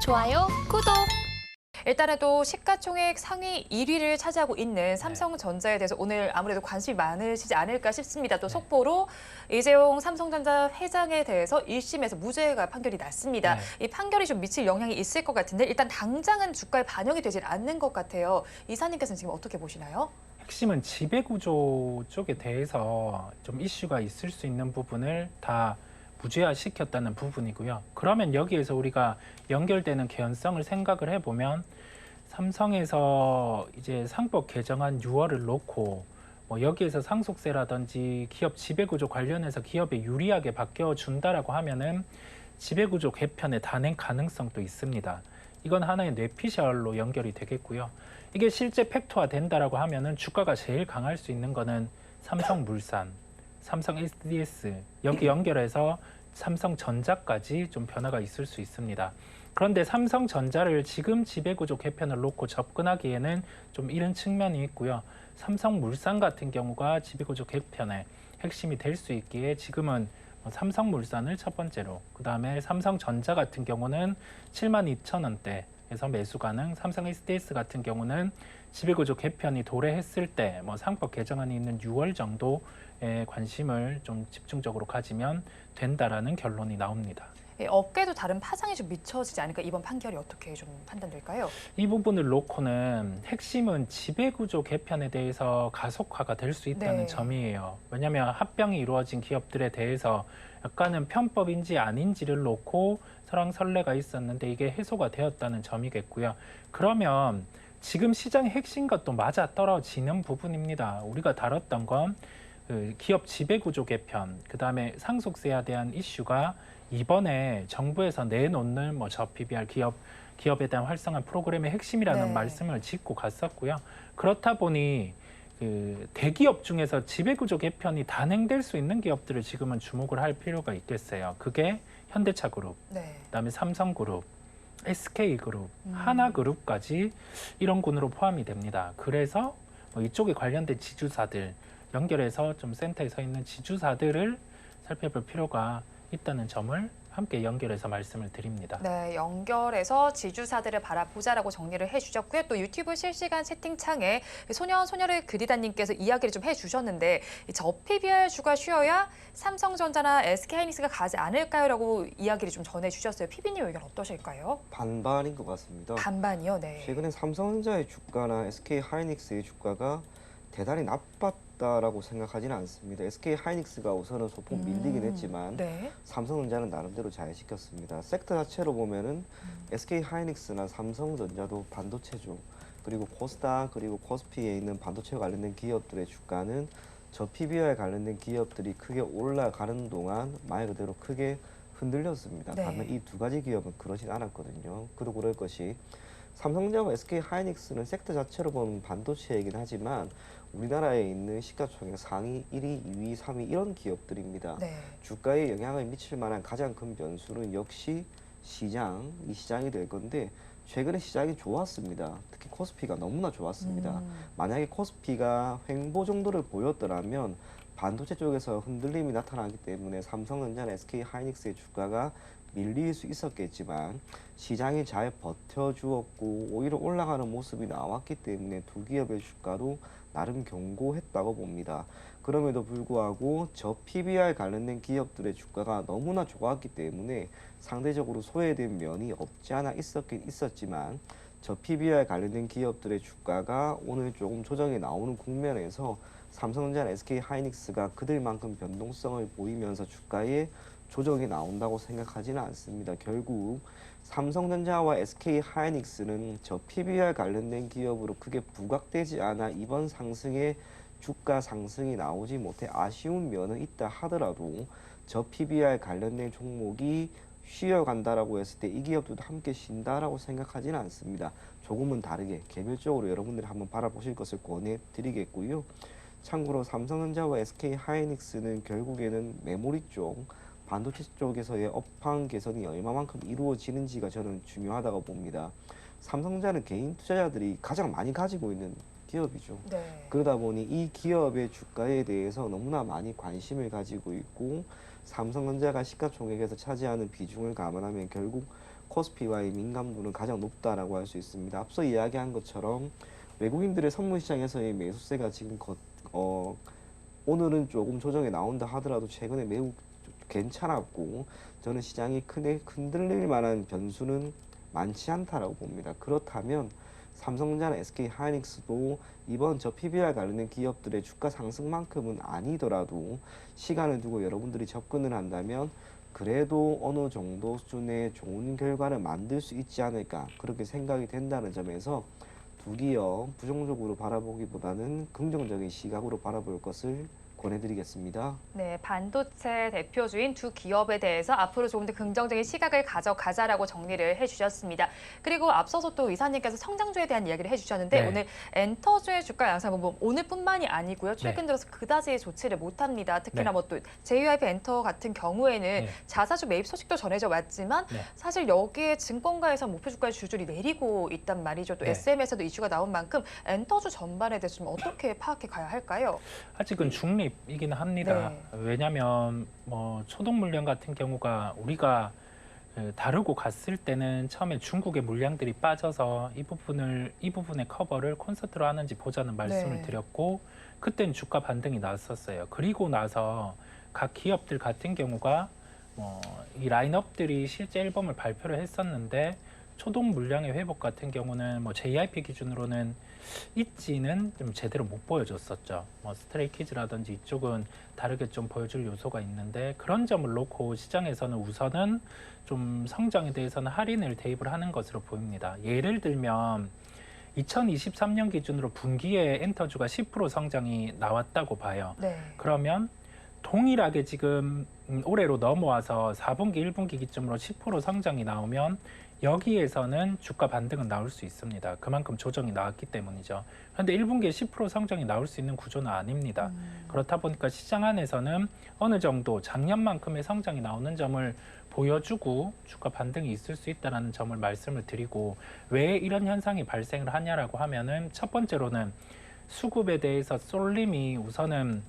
좋아요, 구독. 일단은 시가총액 상위 1위를 차지하고 있는 삼성전자에 대해서 오늘 아무래도 관심이 많으시지 않을까 싶습니다. 또 속보로 이재용 삼성전자 회장에 대해서 1심에서 무죄가 판결이 났습니다. 이 판결이 좀 미칠 영향이 있을 것 같은데 일단 당장은 주가에 반영이 되질 않는 것 같아요. 이사님께서는 지금 어떻게 보시나요? 핵심은 지배구조 쪽에 대해서 좀 이슈가 있을 수 있는 부분을 다 무죄화시켰다는 부분이고요. 그러면 여기에서 우리가 연결되는 개연성을 생각을 해보면 삼성에서 이제 상법 개정안 6월을 놓고 뭐 여기에서 상속세라든지 기업 지배구조 관련해서 기업에 유리하게 바뀌어준다라고 하면은 지배구조 개편의 단행 가능성도 있습니다. 이건 하나의 뇌피셜로 연결이 되겠고요. 이게 실제 팩트화 된다라고 하면은 주가가 제일 강할 수 있는 거는 삼성물산, 삼성 SDS 여기 연결해서 삼성전자까지 좀 변화가 있을 수 있습니다. 그런데 삼성전자를 지금 지배구조 개편을 놓고 접근하기에는 좀 이른 측면이 있고요. 삼성물산 같은 경우가 지배구조 개편의 핵심이 될 수 있기에 지금은 삼성물산을 첫 번째로, 그 다음에 삼성전자 같은 경우는 72,000원대에서 매수 가능, 삼성 SDS 같은 경우는 지배구조 개편이 도래했을 때 상법 개정안이 있는 6월 정도에 관심을 좀 집중적으로 가지면 된다라는 결론이 나옵니다. 업계도 다른 파장이 좀 미쳐지지 않을까? 이번 판결이 어떻게 좀 판단될까요? 이 부분을 놓고는 핵심은 지배구조 개편에 대해서 가속화가 될 수 있다는 점이에요. 왜냐하면 합병이 이루어진 기업들에 대해서 약간은 편법인지 아닌지를 놓고 설왕설래가 있었는데 이게 해소가 되었다는 점이겠고요. 그러면 지금 시장의 핵심과 또 맞아 떨어지는 부분입니다. 우리가 다뤘던 건 기업 지배구조 개편, 그 다음에 상속세에 대한 이슈가 이번에 정부에서 내놓는 저 PBR 기업에 대한 활성화 프로그램의 핵심이라는 말씀을 짚고 갔었고요. 그렇다 보니 대기업 중에서 지배구조 개편이 단행될 수 있는 기업들을 지금은 주목을 할 필요가 있겠어요. 그게 현대차그룹, 그다음에 삼성그룹, SK그룹, 하나그룹까지 이런 군으로 포함이 됩니다. 그래서 이쪽에 관련된 지주사들 연결해서 좀 센터에 서 있는 지주사들을 살펴볼 필요가 있다는 점을 함께 연결해서 말씀을 드립니다. 네, 연결해서 지주사들을 바라보자라고 정리를 해주셨고요. 또 유튜브 실시간 채팅창에 소녀를 그리다님께서 이야기를 좀 해주셨는데 저 PBR 주가 쉬어야 삼성전자나 SK하이닉스가 가지 않을까요? 라고 이야기를 좀 전해주셨어요. PB님 의견 어떠실까요? 반반인 것 같습니다. 반반이요? 네. 최근에 삼성전자의 주가나 SK하이닉스의 주가가 대단히 나빴다라고 생각하지는 않습니다. SK하이닉스가 우선은 소폭 밀리긴 했지만 삼성전자는 나름대로 잘 지켰습니다. 섹터 자체로 보면은 SK하이닉스나 삼성전자도 반도체죠. 그리고 코스닥 그리고 코스피에 있는 반도체 관련된 기업들의 주가는 저 PBR에 관련된 기업들이 크게 올라가는 동안 말 그대로 크게 흔들렸습니다. 반면 이 두 가지 기업은 그러진 않았거든요. 그도 그럴 것이 삼성전자와 SK하이닉스는 섹터 자체로 보면 반도체이긴 하지만 우리나라에 있는 시가총액 상위 1위, 2위, 3위 이런 기업들입니다. 주가에 영향을 미칠 만한 가장 큰 변수는 역시 이 시장이 될 건데 최근에 시장이 좋았습니다. 특히 코스피가 너무나 좋았습니다. 만약에 코스피가 횡보 정도를 보였더라면 반도체 쪽에서 흔들림이 나타나기 때문에 삼성전자나 SK하이닉스의 주가가 밀릴 수 있었겠지만 시장이 잘 버텨주었고 오히려 올라가는 모습이 나왔기 때문에 두 기업의 주가도 나름 견고했다고 봅니다. 그럼에도 불구하고 저 PBR 관련된 기업들의 주가가 너무나 좋았기 때문에 상대적으로 소외된 면이 없지 않아 있었긴 있었지만 저 PBR 관련된 기업들의 주가가 오늘 조금 조정이 나오는 국면에서 삼성전자나 SK하이닉스가 그들만큼 변동성을 보이면서 주가에 조정이 나온다고 생각하지는 않습니다. 결국 삼성전자와 SK하이닉스는 저 PBR 관련된 기업으로 크게 부각되지 않아 이번 상승에 주가 상승이 나오지 못해 아쉬운 면은 있다 하더라도 저 PBR 관련된 종목이 쉬어간다라고 했을 때 이 기업들도 함께 쉰다라고 생각하지는 않습니다. 조금은 다르게 개별적으로 여러분들이 한번 바라보실 것을 권해드리겠고요. 참고로 삼성전자와 SK하이닉스는 결국에는 메모리 쪽 반도체 쪽에서의 업황 개선이 얼마만큼 이루어지는지가 저는 중요하다고 봅니다. 삼성전자는 개인 투자자들이 가장 많이 가지고 있는 기업이죠. 그러다 보니 이 기업의 주가에 대해서 너무나 많이 관심을 가지고 있고 삼성전자가 시가총액에서 차지하는 비중을 감안하면 결국 코스피와의 민감도는 가장 높다라고 할 수 있습니다. 앞서 이야기한 것처럼 외국인들의 선물 시장에서의 매수세가 지금 오늘은 조금 조정이 나온다 하더라도 최근에 매우 괜찮았고 저는 시장이 크게 흔들릴 만한 변수는 많지 않다라고 봅니다. 그렇다면 삼성전자나 SK하이닉스도 이번 저 PBR 관련된 기업들의 주가 상승만큼은 아니더라도 시간을 두고 여러분들이 접근을 한다면 그래도 어느 정도 수준의 좋은 결과를 만들 수 있지 않을까 그렇게 생각이 된다는 점에서 두 기업 부정적으로 바라보기보다는 긍정적인 시각으로 바라볼 것을 권해드리겠습니다. 네, 반도체 대표주인 두 기업에 대해서 앞으로 조금 더 긍정적인 시각을 가져가자라고 정리를 해주셨습니다. 그리고 앞서서 또 이사님께서 성장주에 대한 이야기를 해주셨는데 네. 오늘 엔터주의 주가 양상은 뭐 오늘뿐만이 아니고요. 최근 네. 들어서 그다지 좋지를 못합니다. 특히나 네. 뭐 또 JYP 엔터 같은 경우에는 네. 자사주 매입 소식도 전해져 왔지만 네. 사실 여기에 증권가에서 목표 주가의 주줄이 내리고 있단 말이죠. 또 네. SM에서도 이슈가 나온 만큼 엔터주 전반에 대해서 좀 어떻게 파악해 가야 할까요? 아직은 중립이긴 합니다. 네. 왜냐하면 뭐 초동 물량 같은 경우가 우리가 다루고 갔을 때는 처음에 중국의 물량들이 빠져서 이 부분의 커버를 콘서트로 하는지 보자는 말씀을 네. 드렸고 그때는 주가 반등이 났었어요. 그리고 나서 각 기업들 같은 경우가 이 라인업들이 실제 앨범을 발표를 했었는데 초동 물량의 회복 같은 경우는 JYP 기준으로는 있지는 좀 제대로 못 보여줬었죠. 스트레이키즈라든지 이쪽은 다르게 좀 보여줄 요소가 있는데 그런 점을 놓고 시장에서는 우선은 좀 성장에 대해서는 할인을 대입을 하는 것으로 보입니다. 예를 들면 2023년 기준으로 분기에 엔터주가 10% 성장이 나왔다고 봐요. 네. 그러면 동일하게 지금 올해로 넘어와서 4분기, 1분기 기점으로 10% 성장이 나오면 여기에서는 주가 반등은 나올 수 있습니다. 그만큼 조정이 나왔기 때문이죠. 그런데 1분기에 10% 성장이 나올 수 있는 구조는 아닙니다. 그렇다 보니까 시장 안에서는 어느 정도 작년만큼의 성장이 나오는 점을 보여주고 주가 반등이 있을 수 있다는 점을 말씀을 드리고 왜 이런 현상이 발생을 하냐라고 하면은 첫 번째로는 수급에 대해서 쏠림이 우선은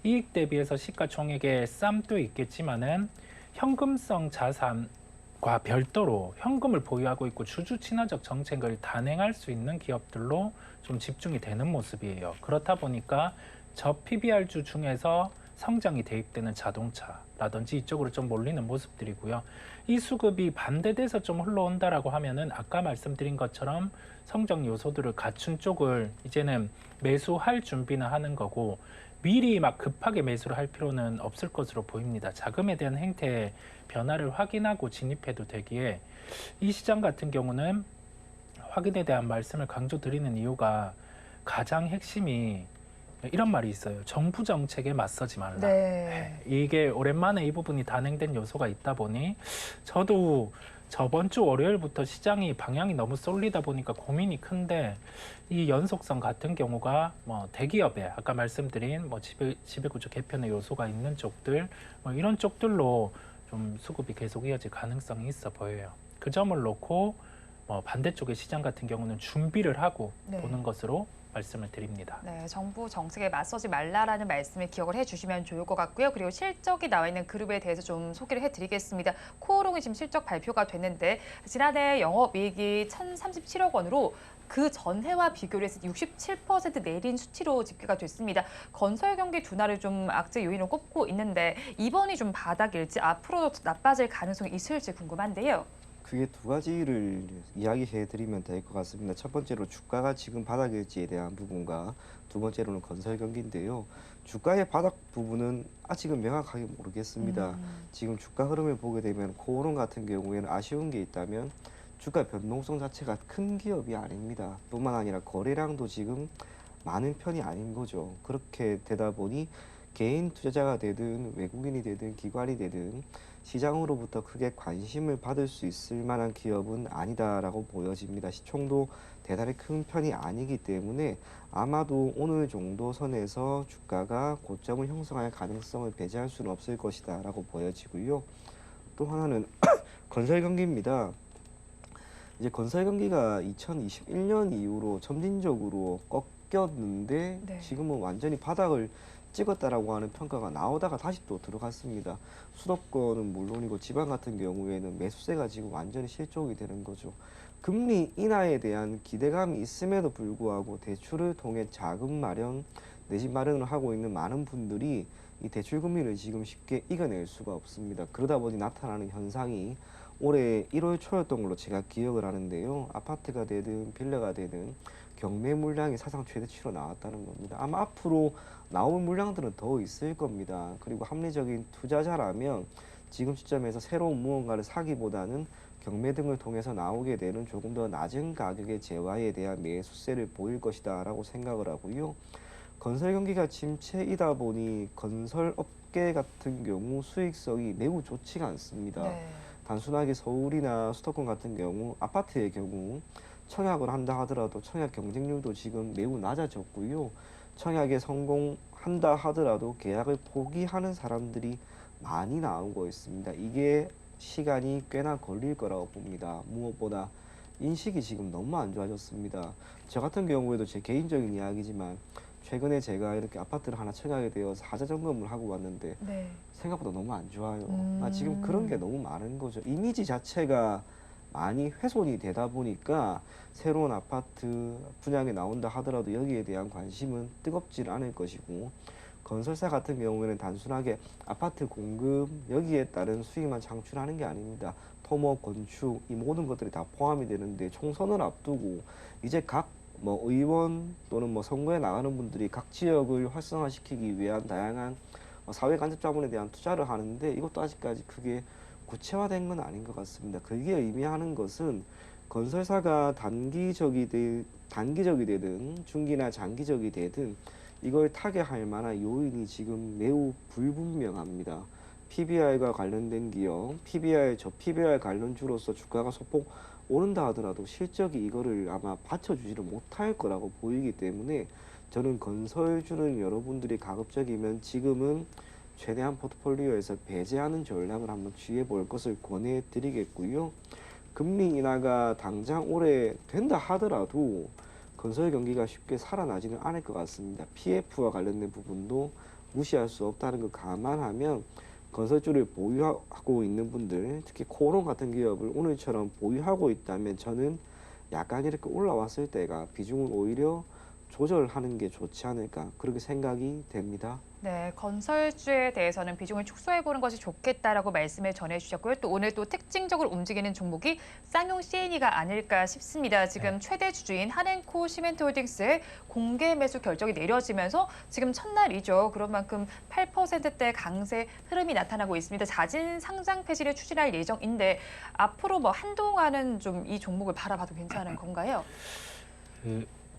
이익 대비해서 시가총액의 쌈도 있겠지만은 현금성 자산과 별도로 현금을 보유하고 있고 주주 친화적 정책을 단행할 수 있는 기업들로 좀 집중이 되는 모습이에요. 그렇다 보니까 저 PBR주 중에서 성장이 대입되는 자동차라든지 이쪽으로 좀 몰리는 모습들이고요. 이 수급이 반대돼서 좀 흘러온다라고 하면은 아까 말씀드린 것처럼 성장 요소들을 갖춘 쪽을 이제는 매수할 준비는 하는 거고 미리 막 급하게 매수를 할 필요는 없을 것으로 보입니다. 자금에 대한 행태의 변화를 확인하고 진입해도 되기에 이 시장 같은 경우는 확인에 대한 말씀을 강조드리는 이유가 가장 핵심이 이런 말이 있어요. 정부 정책에 맞서지 말라. 네. 이게 오랜만에 이 부분이 단행된 요소가 있다 보니 저도 저번 주 월요일부터 시장이 방향이 너무 쏠리다 보니까 고민이 큰데 이 연속성 같은 경우가 대기업에 아까 말씀드린 지배구조 개편의 요소가 있는 쪽들 이런 쪽들로 좀 수급이 계속 이어질 가능성이 있어 보여요. 그 점을 놓고 반대쪽의 시장 같은 경우는 준비를 하고 네. 보는 것으로 말씀을 드립니다. 네, 정부 정책에 맞서지 말라라는 말씀을 기억을 해주시면 좋을 것 같고요. 그리고 실적이 나와 있는 그룹에 대해서 좀 소개를 해드리겠습니다. 코오롱이 지금 실적 발표가 됐는데 지난해 영업이익이 1,037억 원으로 그 전해와 비교를 해서 67% 내린 수치로 집계가 됐습니다. 건설 경기 둔화를 좀 악재 요인으로 꼽고 있는데 이번이 좀 바닥일지 앞으로도 나빠질 가능성이 있을지 궁금한데요. 그게 두 가지를 이야기해 드리면 될 것 같습니다. 첫 번째로 주가가 지금 바닥일지에 대한 부분과 두 번째로는 건설 경기인데요. 주가의 바닥 부분은 아직은 명확하게 모르겠습니다. 지금 주가 흐름을 보게 되면 코오롱 같은 경우에는 아쉬운 게 있다면 주가 변동성 자체가 큰 기업이 아닙니다. 뿐만 아니라 거래량도 지금 많은 편이 아닌 거죠. 그렇게 되다 보니 개인 투자자가 되든 외국인이 되든 기관이 되든 시장으로부터 크게 관심을 받을 수 있을 만한 기업은 아니다라고 보여집니다. 시총도 대단히 큰 편이 아니기 때문에 아마도 오늘 정도 선에서 주가가 고점을 형성할 가능성을 배제할 수는 없을 것이다라고 보여지고요. 또 하나는 건설 경기입니다. 이제 건설 경기가 2021년 이후로 점진적으로 꺾였는데 네. 지금은 완전히 바닥을 찍었다라고 하는 평가가 나오다가 다시 또 들어갔습니다. 수도권은 물론이고 지방 같은 경우에는 매수세가 지금 완전히 실종이 되는 거죠. 금리 인하에 대한 기대감이 있음에도 불구하고 대출을 통해 자금 마련, 내 집 마련을 하고 있는 많은 분들이 이 대출 금리를 지금 쉽게 이겨낼 수가 없습니다. 그러다 보니 나타나는 현상이 올해 1월 초였던 걸로 제가 기억을 하는데요. 아파트가 되든 빌라가 되든 경매 물량이 사상 최대치로 나왔다는 겁니다. 아마 앞으로 나올 물량들은 더 있을 겁니다. 그리고 합리적인 투자자라면 지금 시점에서 새로운 무언가를 사기보다는 경매 등을 통해서 나오게 되는 조금 더 낮은 가격의 재화에 대한 매수세를 보일 것이다 라고 생각을 하고요. 건설 경기가 침체이다 보니 건설 업계 같은 경우 수익성이 매우 좋지가 않습니다. 네. 단순하게 서울이나 수도권 같은 경우 아파트의 경우 청약을 한다 하더라도 청약 경쟁률도 지금 매우 낮아졌고요. 청약에 성공한다 하더라도 계약을 포기하는 사람들이 많이 나오고 있습니다. 이게 시간이 꽤나 걸릴 거라고 봅니다. 무엇보다 인식이 지금 너무 안 좋아졌습니다. 저 같은 경우에도 제 개인적인 이야기지만 최근에 제가 이렇게 아파트를 하나 청약에 되어서 하자 점검을 하고 왔는데 네. 생각보다 너무 안 좋아요. 지금 그런 게 너무 많은 거죠. 이미지 자체가 많이 훼손이 되다 보니까 새로운 아파트 분양에 나온다 하더라도 여기에 대한 관심은 뜨겁지 않을 것이고, 건설사 같은 경우에는 단순하게 아파트 공급 여기에 따른 수익만 창출하는 게 아닙니다. 토목, 건축 이 모든 것들이 다 포함이 되는데 총선을 앞두고 이제 각 의원 또는 선거에 나가는 분들이 각 지역을 활성화시키기 위한 다양한 사회 간접 자본에 대한 투자를 하는데 이것도 아직까지 크게 구체화된 건 아닌 것 같습니다. 그게 의미하는 것은 건설사가 단기적이 되든 중기나 장기적이 되든 이걸 타개할 만한 요인이 지금 매우 불분명합니다. PBR과 관련된 기업, 저 PBR 관련주로서 주가가 소폭 오른다 하더라도 실적이 이거를 아마 받쳐주지를 못할 거라고 보이기 때문에 저는 건설주는 여러분들이 가급적이면 지금은 최대한 포트폴리오에서 배제하는 전략을 한번 취해 볼 것을 권해드리겠고요. 금리 인하가 당장 올해 된다 하더라도 건설 경기가 쉽게 살아나지는 않을 것 같습니다. PF와 관련된 부분도 무시할 수 없다는 걸 감안하면 건설주를 보유하고 있는 분들, 특히 코오롱 같은 기업을 오늘처럼 보유하고 있다면 저는 약간 이렇게 올라왔을 때가 비중을 오히려 조절하는 게 좋지 않을까 그렇게 생각이 됩니다. 네, 건설주에 대해서는 비중을 축소해보는 것이 좋겠다라고 말씀을 전해주셨고요. 또 오늘 또 특징적으로 움직이는 종목이 쌍용 C&E가 아닐까 싶습니다. 지금 최대 주주인 한앤코 시멘트홀딩스의 공개 매수 결정이 내려지면서 지금 첫날이죠. 그런 만큼 8%대 강세 흐름이 나타나고 있습니다. 자진 상장 폐지를 추진할 예정인데 앞으로 한동안은 좀 이 종목을 바라봐도 괜찮은 건가요?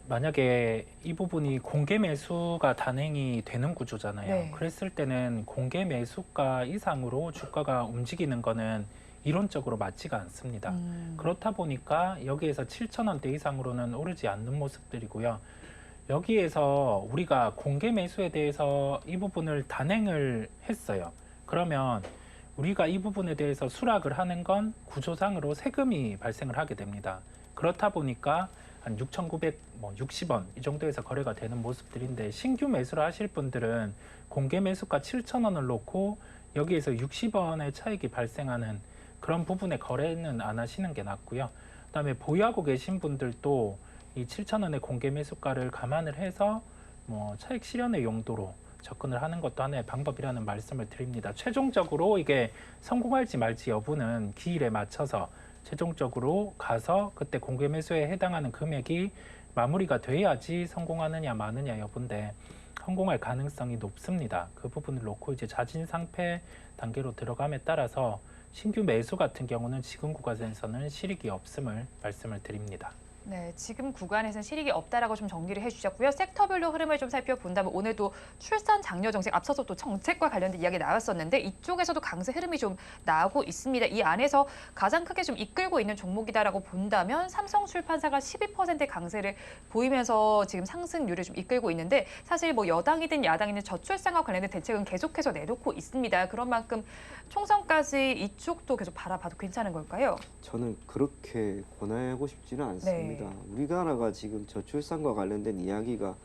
만약에 이 부분이 공개 매수가 단행이 되는 구조잖아요. 네. 그랬을 때는 공개 매수가 이상으로 주가가 움직이는 거는 이론적으로 맞지가 않습니다. 그렇다 보니까 여기에서 7,000원대 이상으로는 오르지 않는 모습들이고요. 여기에서 우리가 공개 매수에 대해서 이 부분을 단행을 했어요. 그러면 우리가 이 부분에 대해서 수락을 하는 건 구조상으로 세금이 발생을 하게 됩니다. 그렇다 보니까 한 6,960원 이 정도에서 거래가 되는 모습들인데 신규 매수를 하실 분들은 공개 매수가 7,000원을 놓고 여기에서 60원의 차익이 발생하는 그런 부분의 거래는 안 하시는 게 낫고요. 그다음에 보유하고 계신 분들도 이 7,000원의 공개 매수가를 감안을 해서 차익 실현의 용도로 접근을 하는 것도 하나의 방법이라는 말씀을 드립니다. 최종적으로 이게 성공할지 말지 여부는 기일에 맞춰서 최종적으로 가서 그때 공개 매수에 해당하는 금액이 마무리가 돼야지 성공하느냐 마느냐 여부인데 성공할 가능성이 높습니다. 그 부분을 놓고 이제 자진 상패 단계로 들어감에 따라서 신규 매수 같은 경우는 지금 구간에서는 실익이 없음을 말씀을 드립니다. 네, 지금 구간에서는 실익이 없다라고 좀 정리를 해주셨고요. 섹터별로 흐름을 좀 살펴본다면 오늘도 출산 장려 정책 앞서서 또 정책과 관련된 이야기 나왔었는데 이쪽에서도 강세 흐름이 좀 나오고 있습니다. 이 안에서 가장 크게 좀 이끌고 있는 종목이다라고 본다면 삼성출판사가 12% 강세를 보이면서 지금 상승률을 좀 이끌고 있는데 사실 여당이든 야당이든 저출산과 관련된 대책은 계속해서 내놓고 있습니다. 그런 만큼 총선까지 이쪽도 계속 바라봐도 괜찮은 걸까요? 저는 그렇게 권하고 싶지는 않습니다. 네. 우리나라가 지금 저출산과 관련된 이야기가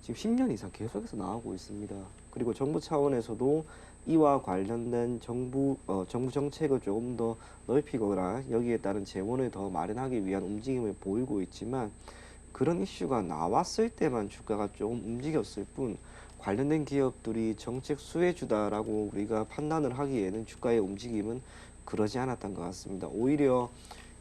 지금 10년 이상 계속해서 나오고 있습니다. 그리고 정부 차원에서도 이와 관련된 정부 정책을 조금 더 넓히거나 여기에 따른 재원을 더 마련하기 위한 움직임을 보이고 있지만 그런 이슈가 나왔을 때만 주가가 조금 움직였을 뿐 관련된 기업들이 정책 수혜주다라고 우리가 판단을 하기에는 주가의 움직임은 그러지 않았던 것 같습니다. 오히려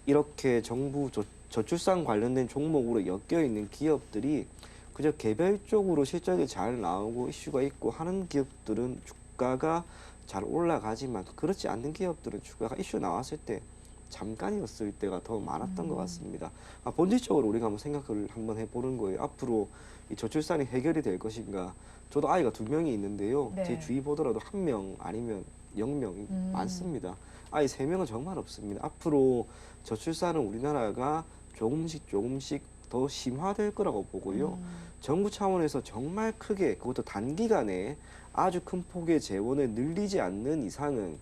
이렇게 정부 저출산 관련된 종목으로 엮여 있는 기업들이 그저 개별적으로 실적이 잘 나오고 이슈가 있고 하는 기업들은 주가가 잘 올라가지만 그렇지 않는 기업들은 주가가 이슈 나왔을 때 잠깐이었을 때가 더 많았던 것 같습니다. 본질적으로 우리가 한번 생각을 한번 해보는 거예요. 앞으로 이 저출산이 해결이 될 것인가. 저도 아이가 2명이 있는데요. 네. 제 주위 보더라도 1명 아니면 0명이 많습니다. 아이 3명은 정말 없습니다. 앞으로 저출산은 우리나라가 조금씩 더 심화될 거라고 보고요. 정부 차원에서 정말 크게 그것도 단기간에 아주 큰 폭의 재원을 늘리지 않는 이상은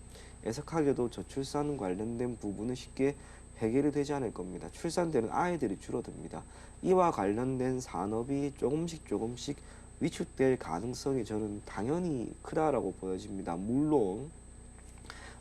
애석하게도 저출산 관련된 부분은 쉽게 해결이 되지 않을 겁니다. 출산되는 아이들이 줄어듭니다. 이와 관련된 산업이 조금씩 위축될 가능성이 저는 당연히 크다라고 보여집니다. 물론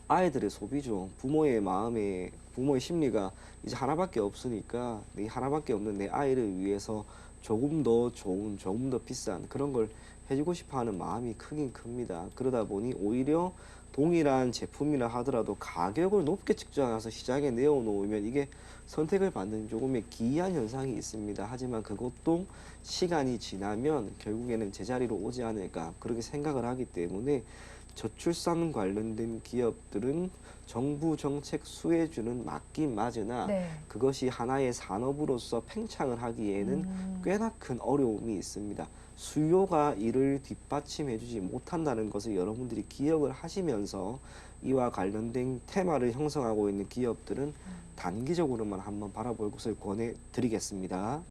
아이들의 소비죠. 부모의 마음에 부모의 심리가 이제 하나밖에 없으니까 이 하나밖에 없는 내 아이를 위해서 조금 더 좋은, 조금 더 비싼 그런 걸 해주고 싶어하는 마음이 크긴 큽니다. 그러다 보니 오히려 동일한 제품이라 하더라도 가격을 높게 측정해서 시장에 내어놓으면 이게 선택을 받는 조금의 기이한 현상이 있습니다. 하지만 그것도 시간이 지나면 결국에는 제자리로 오지 않을까 그렇게 생각을 하기 때문에 저출산 관련된 기업들은 정부 정책 수혜주는 맞긴 맞으나 네. 그것이 하나의 산업으로서 팽창을 하기에는 꽤나 큰 어려움이 있습니다. 수요가 이를 뒷받침해주지 못한다는 것을 여러분들이 기억을 하시면서 이와 관련된 테마를 형성하고 있는 기업들은 단기적으로만 한번 바라볼 것을 권해드리겠습니다.